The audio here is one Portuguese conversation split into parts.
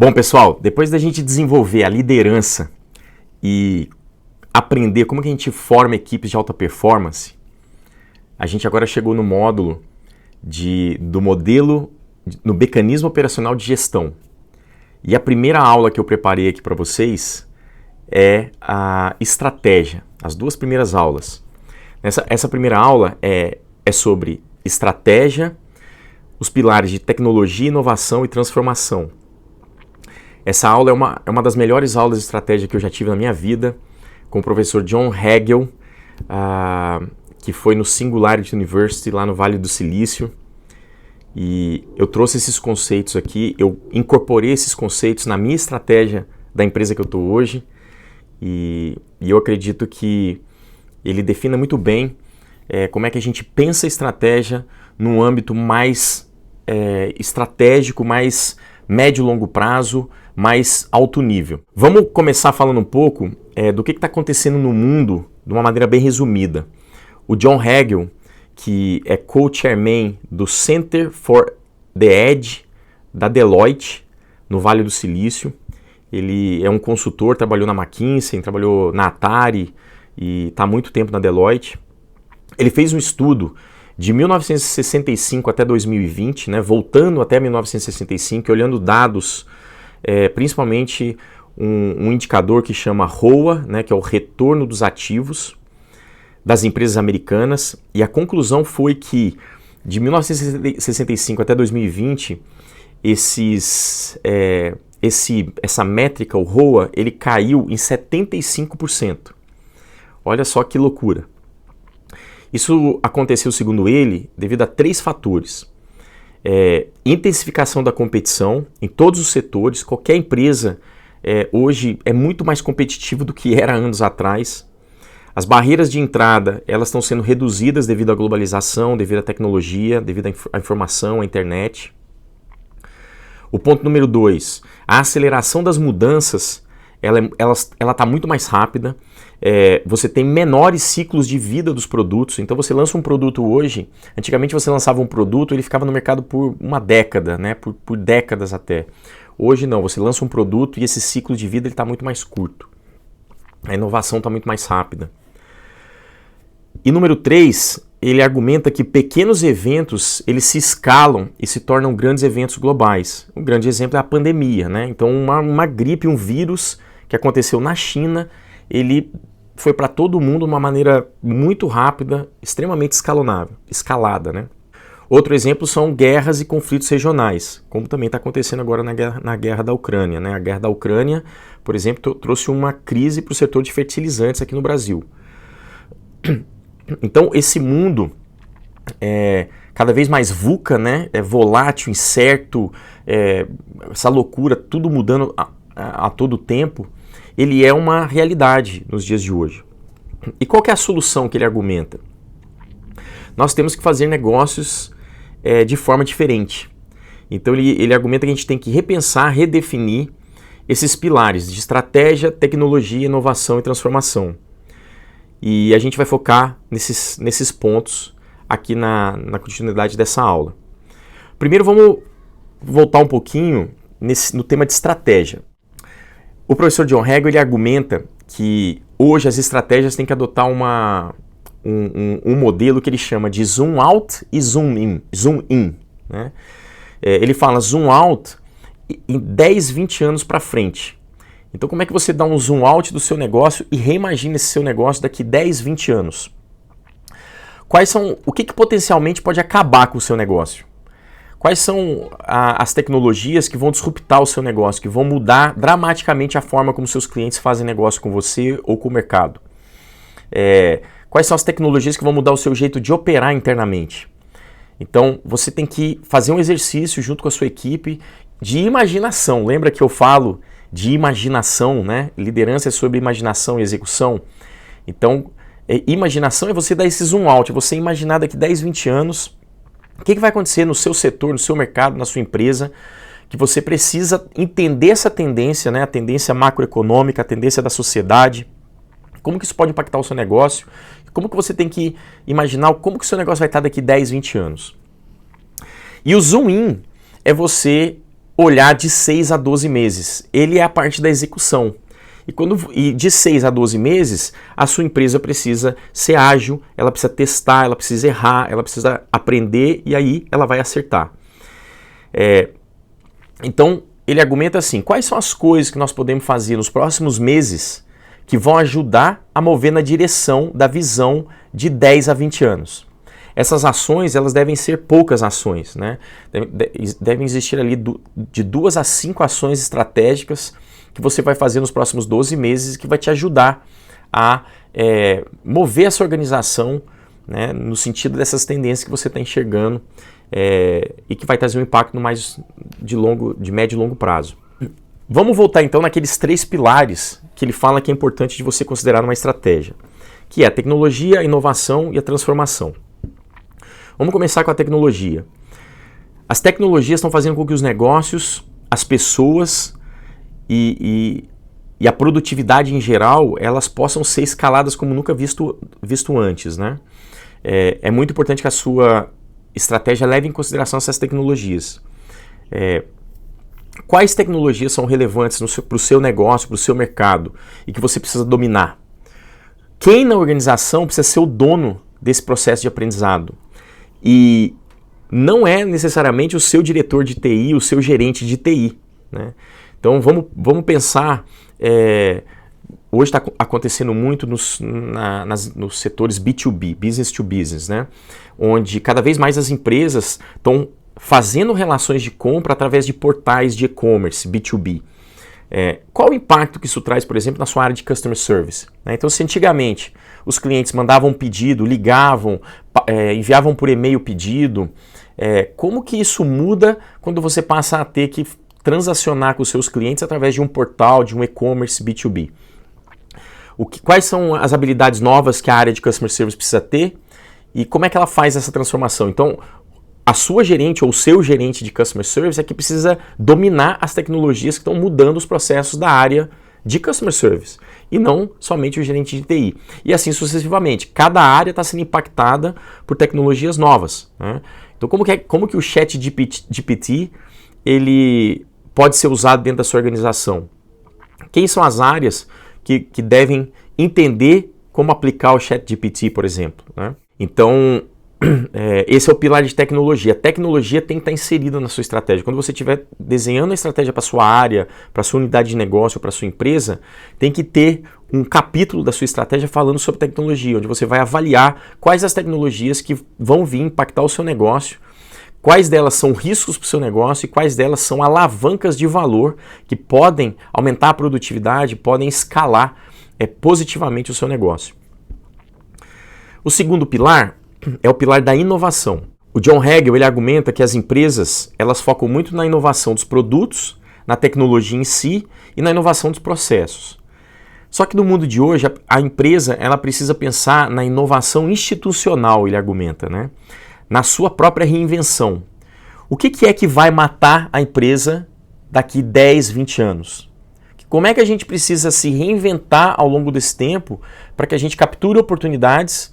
Bom, pessoal, depois da gente desenvolver a liderança e aprender como que a gente forma equipes de alta performance, a gente agora chegou no módulo do modelo, no mecanismo operacional de gestão. E a primeira aula que eu preparei aqui para vocês é a estratégia, as duas primeiras aulas. Essa primeira aula é sobre estratégia, os pilares de tecnologia, inovação e transformação. Essa aula é uma das melhores aulas de estratégia que eu já tive na minha vida, com o professor John Hagel, que foi no Singularity University, lá no Vale do Silício. E eu trouxe esses conceitos aqui, eu incorporei esses conceitos na minha estratégia da empresa que eu estou hoje. E eu acredito que ele defina muito bem como é que a gente pensa a estratégia num âmbito mais estratégico, mais médio e longo prazo, mais alto nível. Vamos começar falando um pouco do que está acontecendo no mundo de uma maneira bem resumida. O John Hagel, que é co-chairman do Center for the Edge da Deloitte, no Vale do Silício. Ele é um consultor, trabalhou na McKinsey, trabalhou na Atari e está há muito tempo na Deloitte. Ele fez um estudo de 1965 até 2020, voltando até 1965, olhando dados, principalmente um indicador que chama ROA, que é o retorno dos ativos das empresas americanas, e a conclusão foi que de 1965 até 2020, essa métrica, o ROA, ele caiu em 75%. Olha só que loucura. Isso aconteceu, segundo ele, devido a 3 fatores. Intensificação da competição em todos os setores. Qualquer empresa hoje é muito mais competitiva do que era anos atrás. As barreiras de entrada, elas estão sendo reduzidas devido à globalização, devido à tecnologia, devido à informação, à internet. O ponto número 2, a aceleração das mudanças, ela está muito mais rápida. Você tem menores ciclos de vida dos produtos. Então você lança um produto hoje, antigamente você lançava um produto, ele ficava no mercado por uma década, por décadas até. Hoje não, você lança um produto e esse ciclo de vida está muito mais curto. A inovação está muito mais rápida. E número 3, ele argumenta que pequenos eventos, eles se escalam e se tornam grandes eventos globais. Um grande exemplo é a pandemia, Então uma gripe, um vírus que aconteceu na China, ele foi para todo mundo de uma maneira muito rápida, extremamente escalada, Outro exemplo são guerras e conflitos regionais, como também está acontecendo agora na guerra da Ucrânia. A guerra da Ucrânia, por exemplo, trouxe uma crise para o setor de fertilizantes aqui no Brasil. Então esse mundo é cada vez mais VUCA, é volátil, incerto, essa loucura, tudo mudando a todo tempo, ele é uma realidade nos dias de hoje. E qual que é a solução que ele argumenta? Nós temos que fazer negócios de forma diferente. Então ele argumenta que a gente tem que repensar, redefinir esses pilares de estratégia, tecnologia, inovação e transformação. E a gente vai focar nesses pontos aqui na continuidade dessa aula. Primeiro vamos voltar um pouquinho no tema de estratégia. O professor John Hagel, ele argumenta que hoje as estratégias têm que adotar um modelo que ele chama de zoom out e zoom in. Ele fala zoom out em 10, 20 anos para frente. Então como é que você dá um zoom out do seu negócio e reimagina esse seu negócio daqui 10, 20 anos? O que potencialmente pode acabar com o seu negócio? Quais são as tecnologias que vão disruptar o seu negócio, que vão mudar dramaticamente a forma como seus clientes fazem negócio com você ou com o mercado? Quais são as tecnologias que vão mudar o seu jeito de operar internamente? Então, você tem que fazer um exercício junto com a sua equipe de imaginação. Lembra que eu falo de imaginação, Liderança é sobre imaginação e execução. Então, imaginação é você dar esse zoom out, é você imaginar daqui 10, 20 anos o que vai acontecer no seu setor, no seu mercado, na sua empresa, que você precisa entender essa tendência, a tendência macroeconômica, a tendência da sociedade, como que isso pode impactar o seu negócio, como que você tem que imaginar como que o seu negócio vai estar daqui 10, 20 anos. E o zoom in é você olhar de 6 a 12 meses. Ele é a parte da execução. E de 6 a 12 meses, a sua empresa precisa ser ágil, ela precisa testar, ela precisa errar, ela precisa aprender e aí ela vai acertar. Então, ele argumenta assim, quais são as coisas que nós podemos fazer nos próximos meses que vão ajudar a mover na direção da visão de 10 a 20 anos? Essas ações, elas devem ser poucas ações, né? Devem existir ali de 2 a 5 ações estratégicas que você vai fazer nos próximos 12 meses que vai te ajudar a mover essa organização, né, no sentido dessas tendências que você está enxergando e que vai trazer um impacto mais de médio e longo prazo. Vamos voltar então naqueles 3 pilares que ele fala que é importante de você considerar uma estratégia, que é a tecnologia, a inovação e a transformação. Vamos começar com a tecnologia. As tecnologias estão fazendo com que os negócios, as pessoas e a produtividade em geral, elas possam ser escaladas como nunca visto antes, né? É muito importante que a sua estratégia leve em consideração essas tecnologias. Quais tecnologias são relevantes para o seu negócio, para o seu mercado e que você precisa dominar? Quem na organização precisa ser o dono desse processo de aprendizado? E não é necessariamente o seu diretor de TI, o seu gerente de TI, né? Então vamos pensar, hoje está acontecendo muito nos setores B2B, business to business, né? Onde cada vez mais as empresas estão fazendo relações de compra através de portais de e-commerce, B2B. Qual o impacto que isso traz, por exemplo, na sua área de customer service? Então, se antigamente os clientes mandavam um pedido, ligavam, enviavam por e-mail o pedido, como que isso muda quando você passa a ter que transacionar com os seus clientes através de um portal, de um e-commerce B2B? Quais são as habilidades novas que a área de customer service precisa ter e como é que ela faz essa transformação? Então, a sua gerente ou o seu gerente de customer service é que precisa dominar as tecnologias que estão mudando os processos da área de customer service e não somente o gerente de TI. E assim sucessivamente. Cada área está sendo impactada por tecnologias novas, né? Então, como que o ChatGPT ele pode ser usado dentro da sua organização? Quem são as áreas que devem entender como aplicar o ChatGPT, por exemplo, né? Então, esse é o pilar de tecnologia. A tecnologia tem que estar inserida na sua estratégia. Quando você estiver desenhando a estratégia para a sua área, para a sua unidade de negócio, para a sua empresa, tem que ter um capítulo da sua estratégia falando sobre tecnologia, onde você vai avaliar quais as tecnologias que vão vir impactar o seu negócio, quais delas são riscos para o seu negócio e quais delas são alavancas de valor que podem aumentar a produtividade, podem escalar positivamente o seu negócio. O segundo pilar é o pilar da inovação. O John Hagel ele argumenta que as empresas elas focam muito na inovação dos produtos, na tecnologia em si e na inovação dos processos. Só que no mundo de hoje a empresa ela precisa pensar na inovação institucional, ele argumenta, né? Na sua própria reinvenção. O que é que vai matar a empresa daqui 10, 20 anos? Como é que a gente precisa se reinventar ao longo desse tempo para que a gente capture oportunidades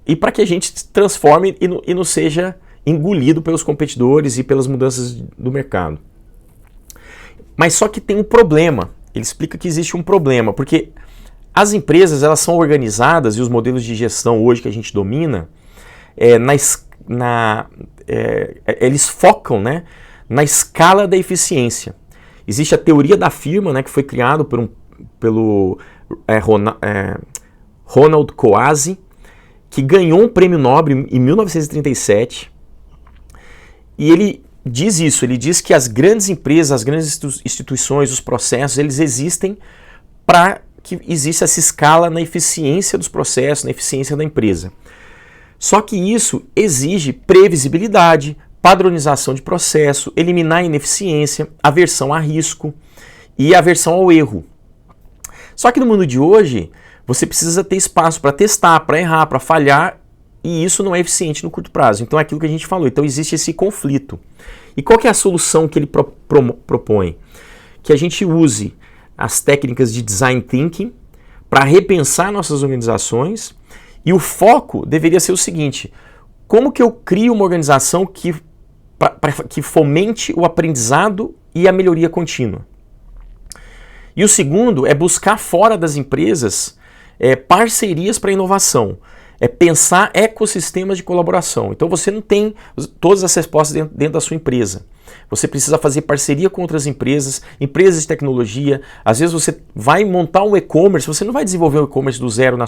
e para que a gente se transforme e não seja engolido pelos competidores e pelas mudanças do mercado? Mas só que tem um problema. Ele explica que existe um problema, porque as empresas elas são organizadas e os modelos de gestão hoje que a gente domina, eles focam, né, na escala da eficiência. Existe a teoria da firma, né, que foi criado pelo Ronald Coase, que ganhou um prêmio Nobel em 1937, e ele diz isso, ele diz que as grandes empresas, as grandes instituições, os processos, eles existem para que exista essa escala na eficiência dos processos, na eficiência da empresa. Só que isso exige previsibilidade, padronização de processo, eliminar a ineficiência, aversão a risco e aversão ao erro. Só que no mundo de hoje, você precisa ter espaço para testar, para errar, para falhar, e isso não é eficiente no curto prazo. Então é aquilo que a gente falou. Então existe esse conflito. E qual que é a solução que ele propõe? Que a gente use as técnicas de design thinking para repensar nossas organizações, e o foco deveria ser o seguinte: como que eu crio uma organização que fomente o aprendizado e a melhoria contínua. E o segundo é buscar fora das empresas parcerias para inovação. É pensar ecossistemas de colaboração. Então você não tem todas as respostas dentro da sua empresa. Você precisa fazer parceria com outras empresas, empresas de tecnologia. Às vezes você vai montar um e-commerce, você não vai desenvolver um e-commerce do zero na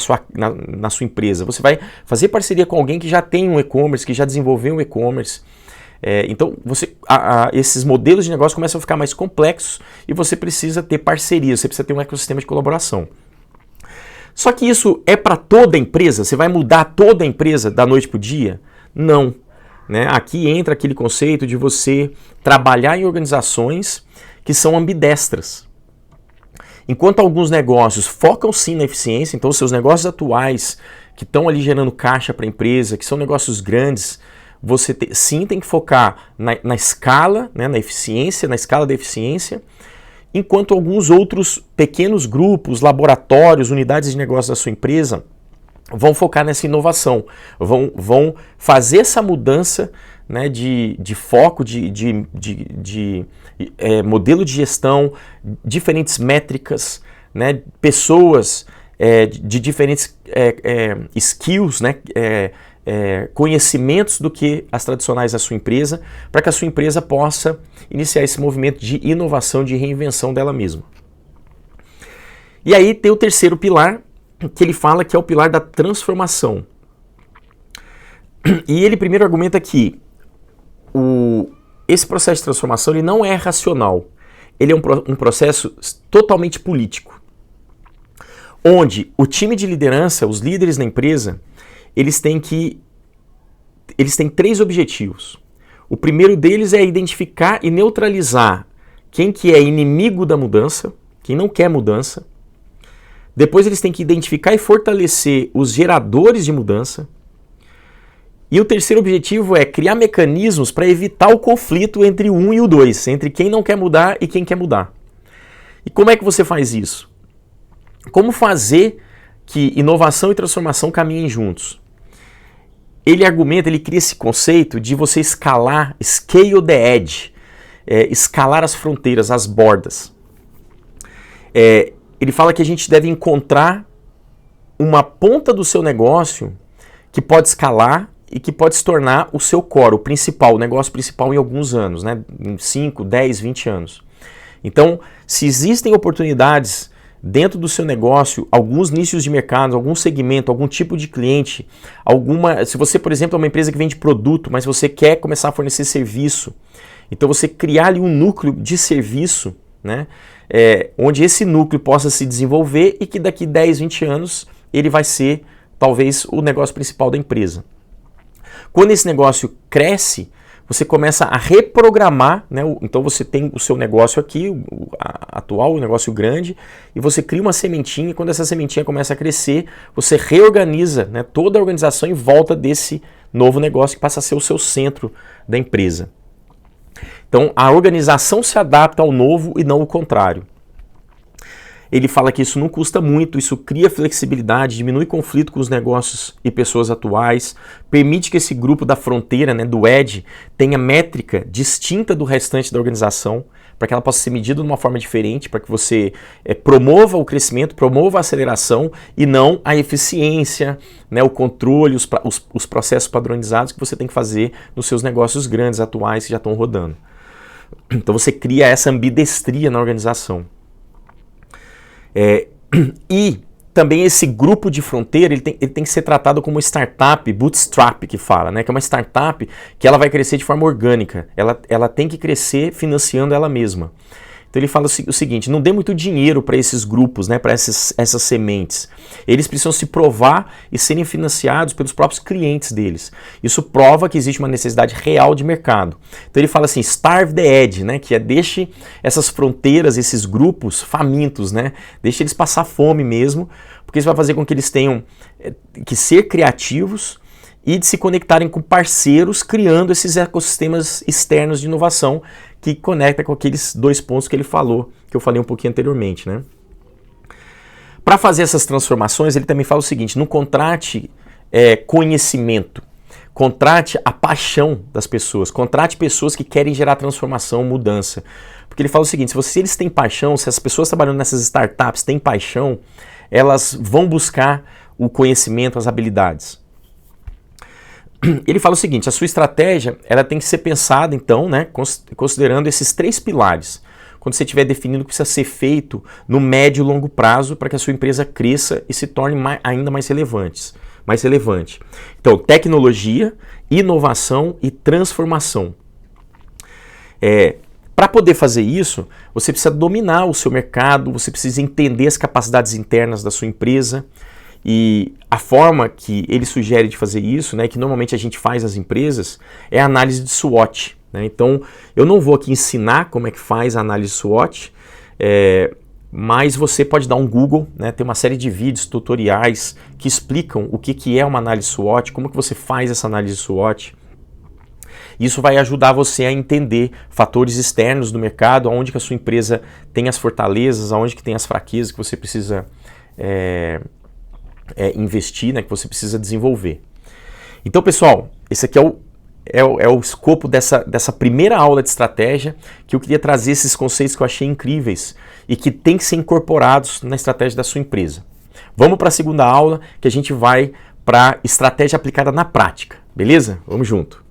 sua empresa. Você vai fazer parceria com alguém que já tem um e-commerce, que já desenvolveu um e-commerce. Então esses modelos de negócio começam a ficar mais complexos e você precisa ter parceria, você precisa ter um ecossistema de colaboração. Só que isso é para toda a empresa? Você vai mudar toda a empresa da noite para o dia? Não. Né? Aqui entra aquele conceito de você trabalhar em organizações que são ambidestras. Enquanto alguns negócios focam sim na eficiência, então os seus negócios atuais que estão ali gerando caixa para a empresa, que são negócios grandes, você sim tem que focar na escala, né, na eficiência, na escala da eficiência, enquanto alguns outros pequenos grupos, laboratórios, unidades de negócio da sua empresa vão focar nessa inovação, vão fazer essa mudança, né, de foco, de modelo de gestão, diferentes métricas, né, pessoas de diferentes skills, né, conhecimentos do que as tradicionais da sua empresa, para que a sua empresa possa iniciar esse movimento de inovação, de reinvenção dela mesma. E aí tem o terceiro pilar, que ele fala que é o pilar da transformação. E ele primeiro argumenta que esse processo de transformação ele não é racional, ele é um processo totalmente político, onde o time de liderança, os líderes da empresa, eles têm 3 objetivos. O primeiro deles é identificar e neutralizar quem que é inimigo da mudança, quem não quer mudança. Depois eles têm que identificar e fortalecer os geradores de mudança. E o terceiro objetivo é criar mecanismos para evitar o conflito entre o 1 e o 2, entre quem não quer mudar e quem quer mudar. E como é que você faz isso? Como fazer que inovação e transformação caminhem juntos? Ele cria esse conceito de você escalar, scale the edge, escalar as fronteiras, as bordas. Ele fala que a gente deve encontrar uma ponta do seu negócio que pode escalar e que pode se tornar o seu core, o principal, o negócio principal em alguns anos, né? Em 5, 10, 20 anos. Então, se existem oportunidades dentro do seu negócio, alguns nichos de mercado, algum segmento, algum tipo de cliente, se você, por exemplo, é uma empresa que vende produto, mas você quer começar a fornecer serviço, então você criar ali um núcleo de serviço, né, onde esse núcleo possa se desenvolver e que daqui 10, 20 anos ele vai ser talvez o negócio principal da empresa. Quando esse negócio cresce, você começa a reprogramar, né? Então você tem o seu negócio aqui, o atual, o negócio grande, e você cria uma sementinha, e quando essa sementinha começa a crescer, você reorganiza, né, toda a organização em volta desse novo negócio que passa a ser o seu centro da empresa. Então a organização se adapta ao novo e não o contrário. Ele fala que isso não custa muito, isso cria flexibilidade, diminui conflito com os negócios e pessoas atuais, permite que esse grupo da fronteira, né, do edge, tenha métrica distinta do restante da organização, para que ela possa ser medida de uma forma diferente, para que você promova o crescimento, promova a aceleração e não a eficiência, né, o controle, os processos padronizados que você tem que fazer nos seus negócios grandes atuais que já estão rodando. Então você cria essa ambidestria na organização. E também esse grupo de fronteira ele tem que ser tratado como startup, bootstrap que fala, né? Que é uma startup que ela vai crescer de forma orgânica, ela tem que crescer financiando ela mesma. Então ele fala o seguinte, não dê muito dinheiro para esses grupos, né, para essas sementes. Eles precisam se provar e serem financiados pelos próprios clientes deles. Isso prova que existe uma necessidade real de mercado. Então ele fala assim, starve the edge, né, que deixe essas fronteiras, esses grupos famintos, né, deixe eles passar fome mesmo, porque isso vai fazer com que eles tenham que ser criativos e de se conectarem com parceiros, criando esses ecossistemas externos de inovação que conecta com aqueles 2 pontos que ele falou, que eu falei um pouquinho anteriormente, né? Para fazer essas transformações, ele também fala o seguinte, não contrate conhecimento. contrate a paixão das pessoas, contrate pessoas que querem gerar transformação, mudança. Porque ele fala o seguinte, se eles têm paixão, se as pessoas trabalhando nessas startups têm paixão, elas vão buscar o conhecimento, as habilidades. Ele fala o seguinte, a sua estratégia ela tem que ser pensada, então, né, considerando esses 3 pilares. Quando você estiver definindo o que precisa ser feito no médio e longo prazo para que a sua empresa cresça e se torne ainda mais relevante. Então, tecnologia, inovação e transformação. Para poder fazer isso, você precisa dominar o seu mercado, você precisa entender as capacidades internas da sua empresa. E a forma que ele sugere de fazer isso, né, que normalmente a gente faz nas empresas, é a análise de SWOT. Né? Então, eu não vou aqui ensinar como é que faz a análise SWOT, mas você pode dar um Google, né? Tem uma série de vídeos, tutoriais que explicam o que é uma análise SWOT, como que você faz essa análise SWOT. Isso vai ajudar você a entender fatores externos do mercado, aonde que a sua empresa tem as fortalezas, aonde que tem as fraquezas que você precisa investir, né? Que você precisa desenvolver. Então, pessoal, esse aqui é o escopo dessa primeira aula de estratégia, que eu queria trazer esses conceitos que eu achei incríveis e que tem que ser incorporados na estratégia da sua empresa. Vamos para a segunda aula, que a gente vai para estratégia aplicada na prática, beleza? Vamos junto!